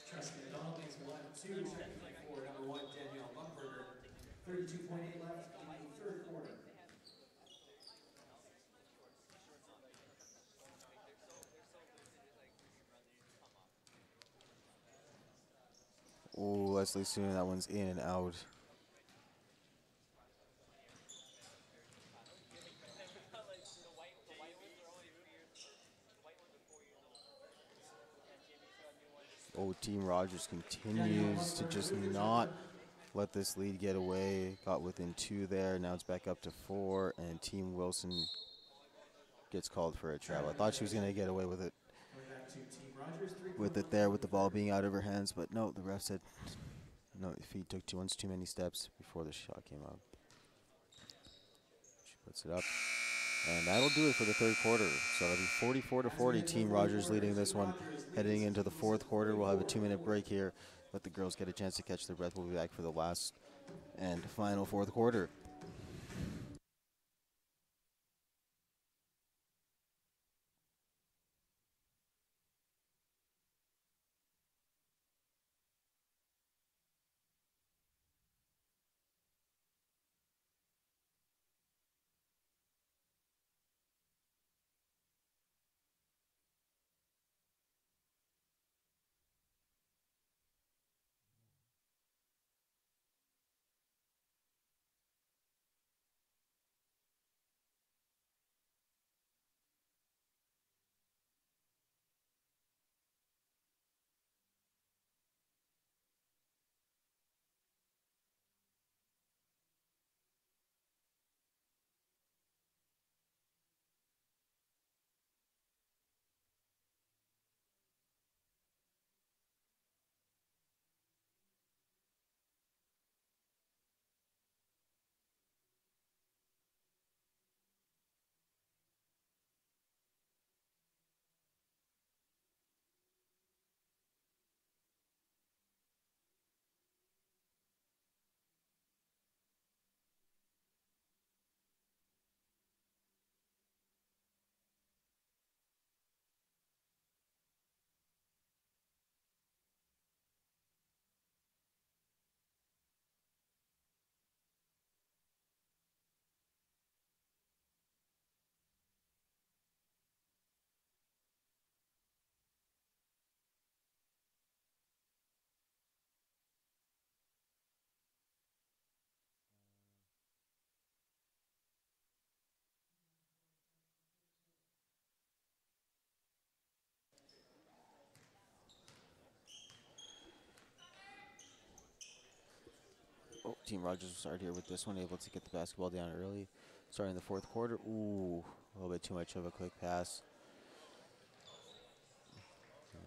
Speaker 1: Trusty McDonald makes 1-2, checking for number 1, Danielle Buckberger. 32.8 left in the third quarter.
Speaker 2: Oh, Leslie Soon, that one's in and out. Oh, Team Rogers continues to just not let this lead get away. Got within 2 there. Now it's back up to 4, and Team Wilson gets called for a travel. I thought she was going to get away with it. There with the ball being out of her hands, but no, the ref said no. If he took too many steps before the shot came out. She puts it up, and that'll do it for the third quarter. So it'll be 44-40. Team Rogers leading this one. Heading into the fourth quarter, we'll have a 2-minute break here. let the girls get a chance to catch their breath. We'll be back for the last and final fourth quarter. Oh, Team Rogers will start here with this one, able to get the basketball down early. Starting the fourth quarter. Ooh, a little bit too much of a quick pass.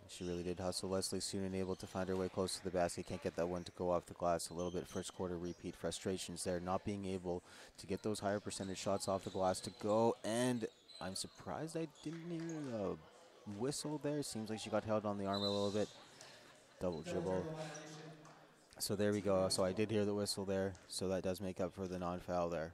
Speaker 2: She really did hustle. Leslie soon able to find her way close to the basket. Can't get that one to go off the glass. A little bit first quarter repeat. Frustrations there. Not being able to get those higher percentage shots off the glass to go. And I'm surprised I didn't hear a whistle there. Seems like she got held on the arm a little bit. Double dribble. So there we go. So I did hear the whistle there. So that does make up for the non-foul there.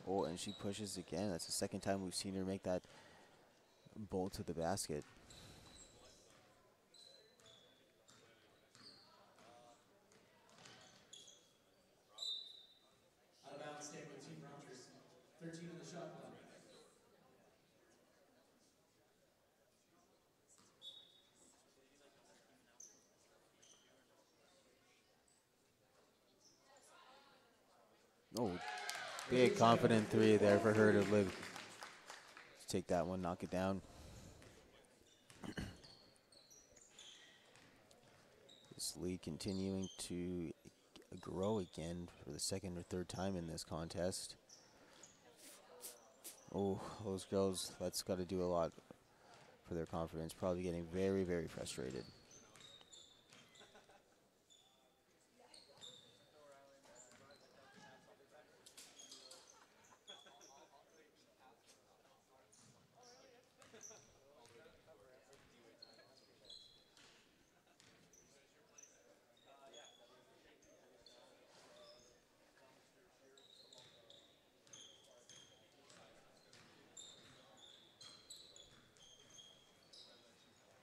Speaker 2: Oh, and she pushes again. That's the second time we've seen her make that bolt to the basket.
Speaker 1: Out of bounds, staying with Team Rogers. 13 in the shot clock.
Speaker 2: Oh, big confident three there for her to live. Take that one, knock it down. This lead continuing to grow again for the second or third time in this contest. Oh, those girls, that's got to do a lot for their confidence. Probably getting very, very frustrated.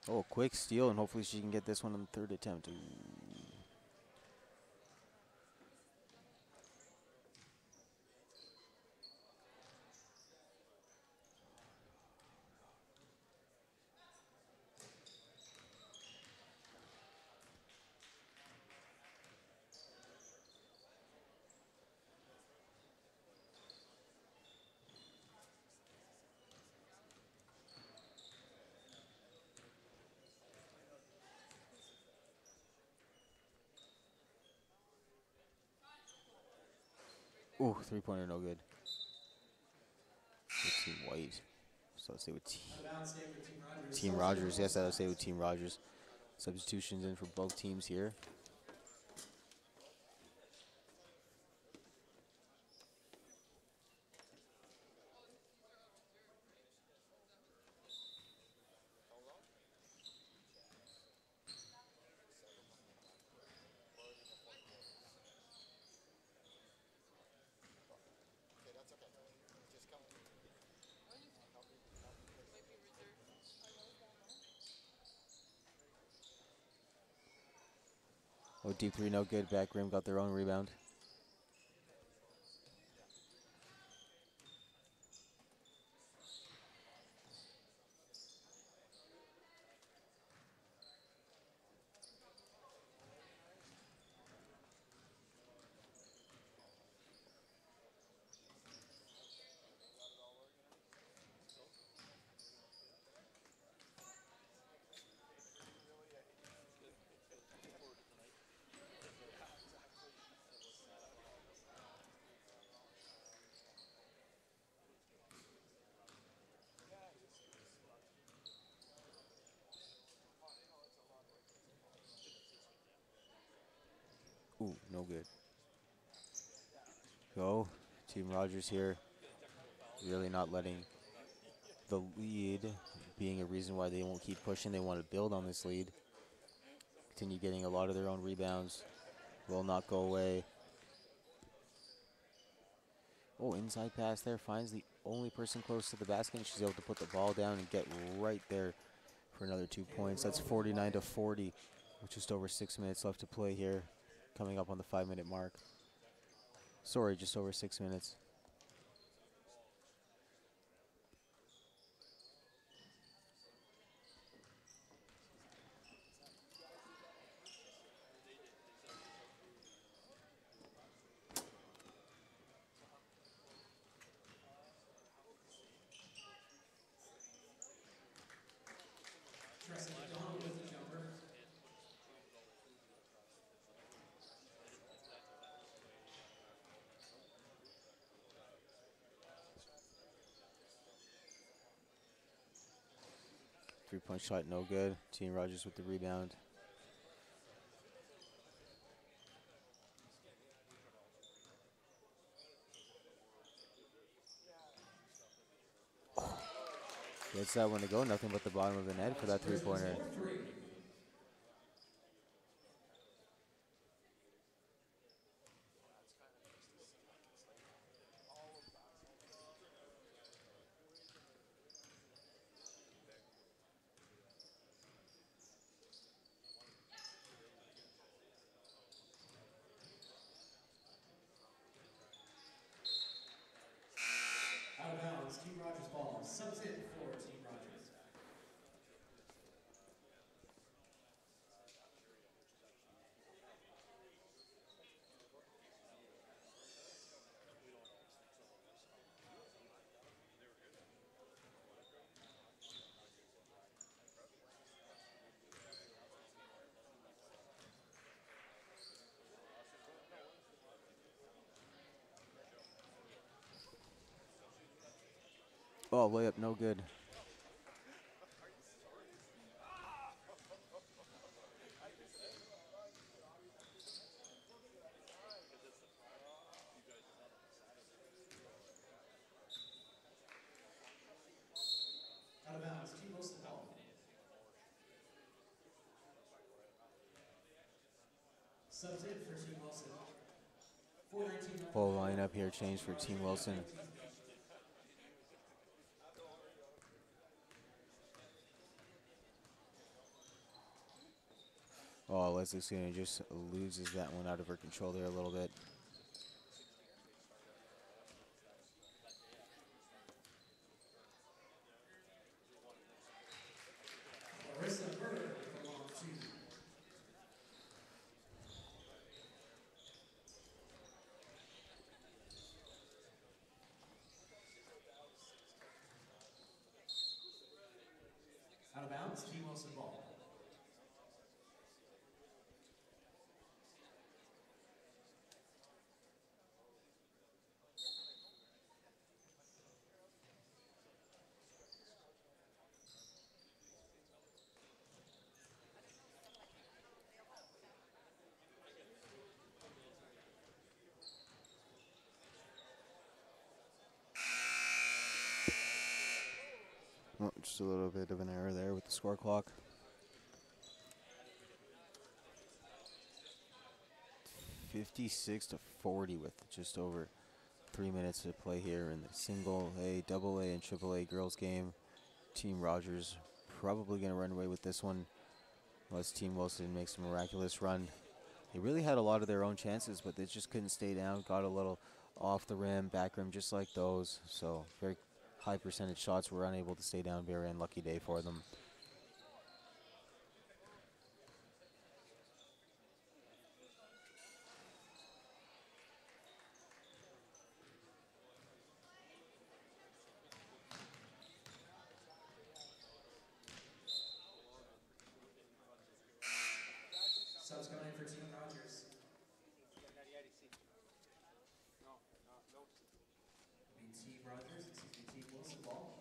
Speaker 2: Oh, quick steal, and hopefully she can get this one on the third attempt. Ooh, three-pointer, no good. With Team White. So let's say with Team Rogers. Yes, I would say with Team Rogers. Substitutions in for both teams here. Oh, deep three, no good. Back rim got their own rebound. Ooh, no good. Go. Team Rogers here. Really not letting the lead being a reason why they won't keep pushing. They want to build on this lead. Continue getting a lot of their own rebounds. Will not go away. Oh, inside pass there. Finds the only person close to the basket. And she's able to put the ball down and get right there for another 2 points. That's 49-40 with just over 6 minutes left to play here. Coming up on the 5-minute mark. Sorry, just over 6 minutes.
Speaker 1: With the jumper.
Speaker 2: 3-point shot, no good. Team Rogers with the rebound. Gets that one to go. Nothing but the bottom of the net for that 3-pointer.
Speaker 1: Out of bounds, Team Rogers ball. Subs in for Team Rogers.
Speaker 2: Oh, layup, no good.
Speaker 1: Out of bounds, Team Wilson ball. Subs in for Team Wilson. 4:19
Speaker 2: Full lineup here, change for Team Wilson. Oh, Leslie Skinner just loses that one out of her control there a little bit.
Speaker 1: Out of bounds, Team Wilson ball.
Speaker 2: Oh, just a little bit of an error there with the score clock. 56-40 with just over 3 minutes to play here in the single A, double A, and triple A girls game. Team Rogers probably going to run away with this one unless Team Wilson makes a miraculous run They really had a lot of their own chances, but they just couldn't stay down. Got a little off the rim, back rim, just like those. So very high percentage shots were unable to stay down. Very unlucky day for them.
Speaker 1: Subs coming in for Team Rogers. Be Team Rogers, Team Wilson ball.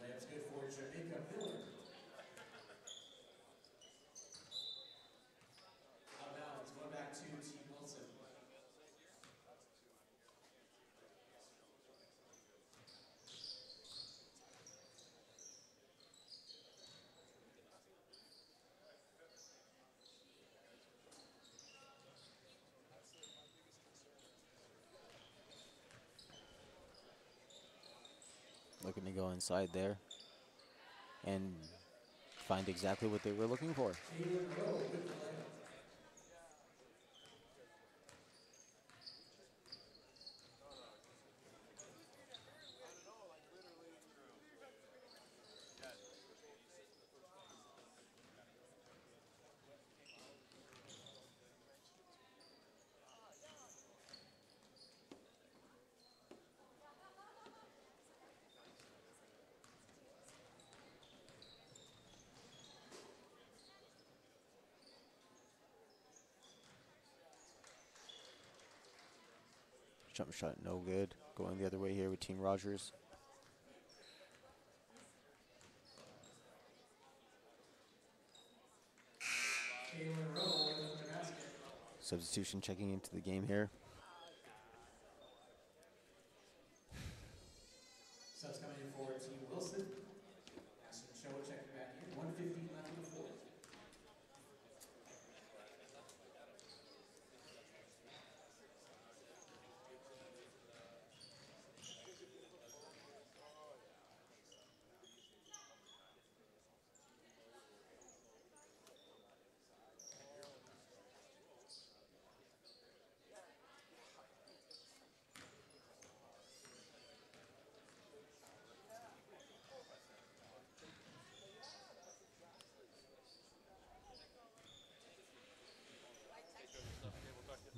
Speaker 1: Layup's good for Jamaica Miller. Out now, it's going back to Team Wilson.
Speaker 2: Looking to go inside there and find exactly what they were looking for.
Speaker 1: Jalen Rowe with the layup.
Speaker 2: Jump shot no good. Going the other way here with Team Rogers.
Speaker 1: Jalen Rowe with the basket.
Speaker 2: Substitution checking into the game here.
Speaker 1: Subs coming in for Team Wilson. Ashton Cho checking back in. 1:15 left in the fourth.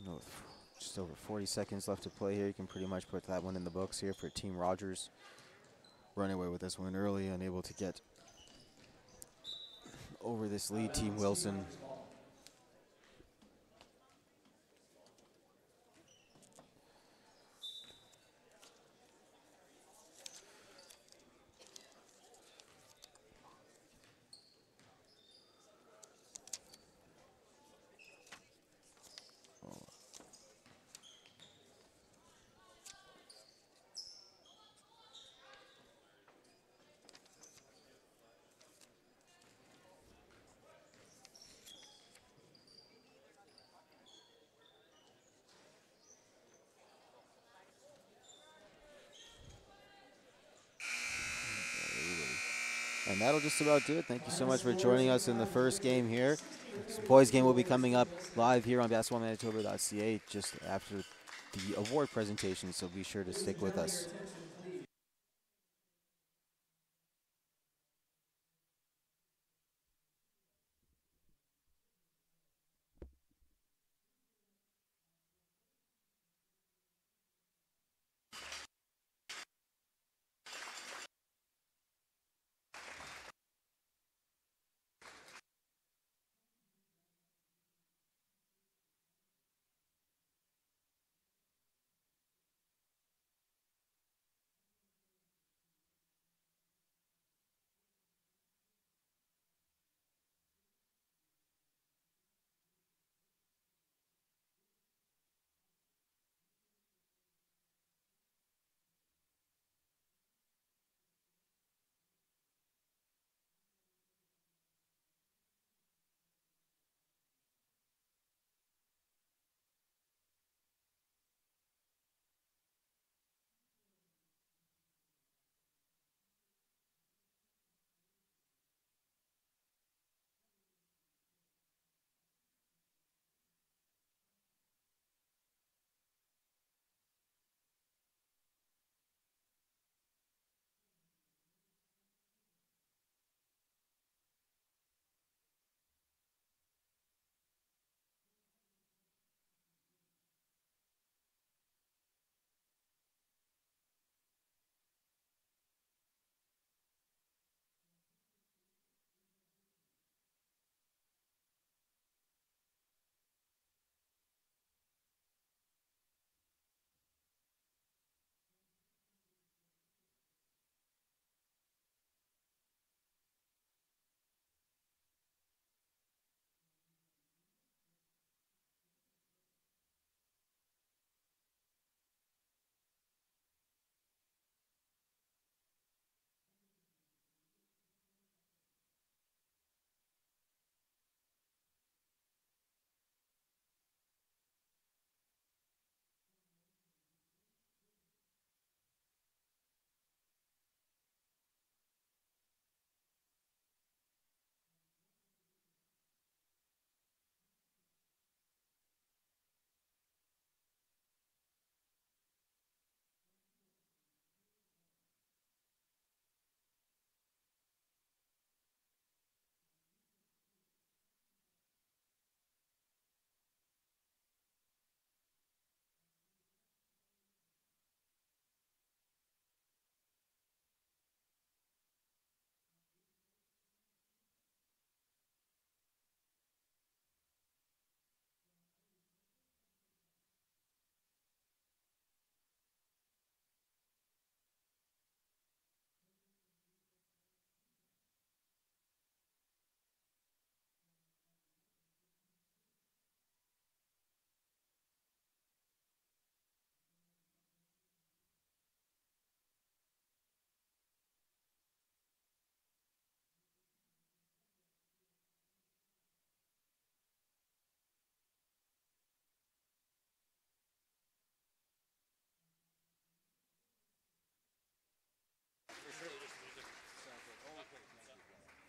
Speaker 2: No, just over 40 seconds left to play here. You can pretty much put that one in the books here for Team Rogers. Running away with this one early, unable to get over this lead. Team Wilson. And that'll just about do it. Thank you so much for joining us in the first game here. This boys game will be coming up live here on basketballmanitoba.ca just after the award presentation, so be sure to stick with us.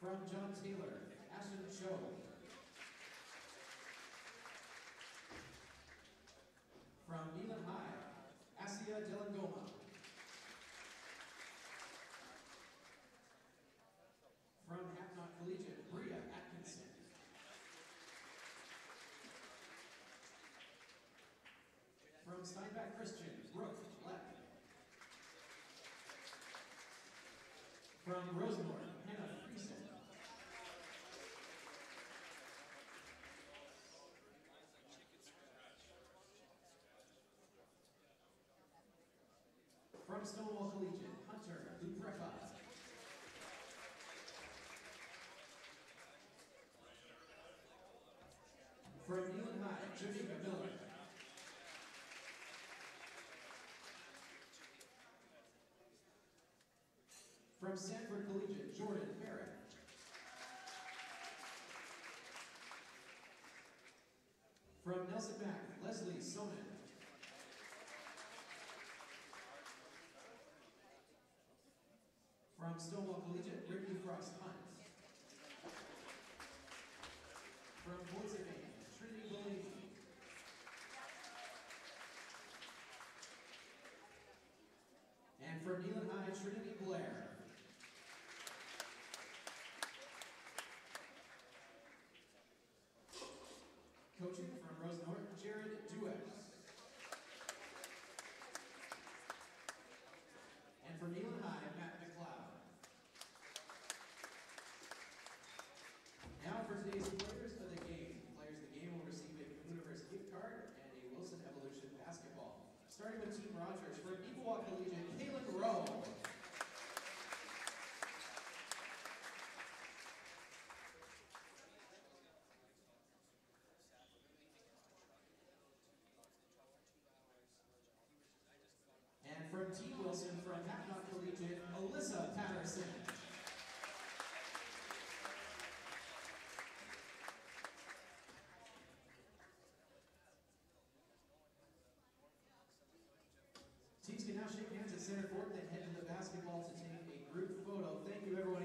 Speaker 1: From John Taylor, Ashton Cho. From Neelan High, Asia Delangoma. From Hacknott Collegiate, Bria Atkinson. From Steinbach Christian, Brooke Leck. From Rosenborg, Hannah Friesen. From Stonewall Collegiate, Hunter Luprepa. From Neelan High, Jamaica Miller. From Sanford Collegiate, Jordan Herrick. From Nelson Mack, Leslie Sonnen. From Stonewall Collegiate, Brittany Frost Hunt. From Boise Maine, Trinity Bellini. And from Neelan High, Trinity Blair. Coaching from Rose North, Jared Duex. And from Neelan High, Matt McLeod. Now for today's players of the game. Players of the game will receive a Universe gift card and a Wilson Evolution basketball. Starting with Team Rogers, for Equal Collegiate, Kaylin Rowe. And from Team Wilson, from Hacknott Collegiate, Alyssa Patterson. Teams can now shake hands at center court, then head to the basketball to take a group photo. Thank you, everyone.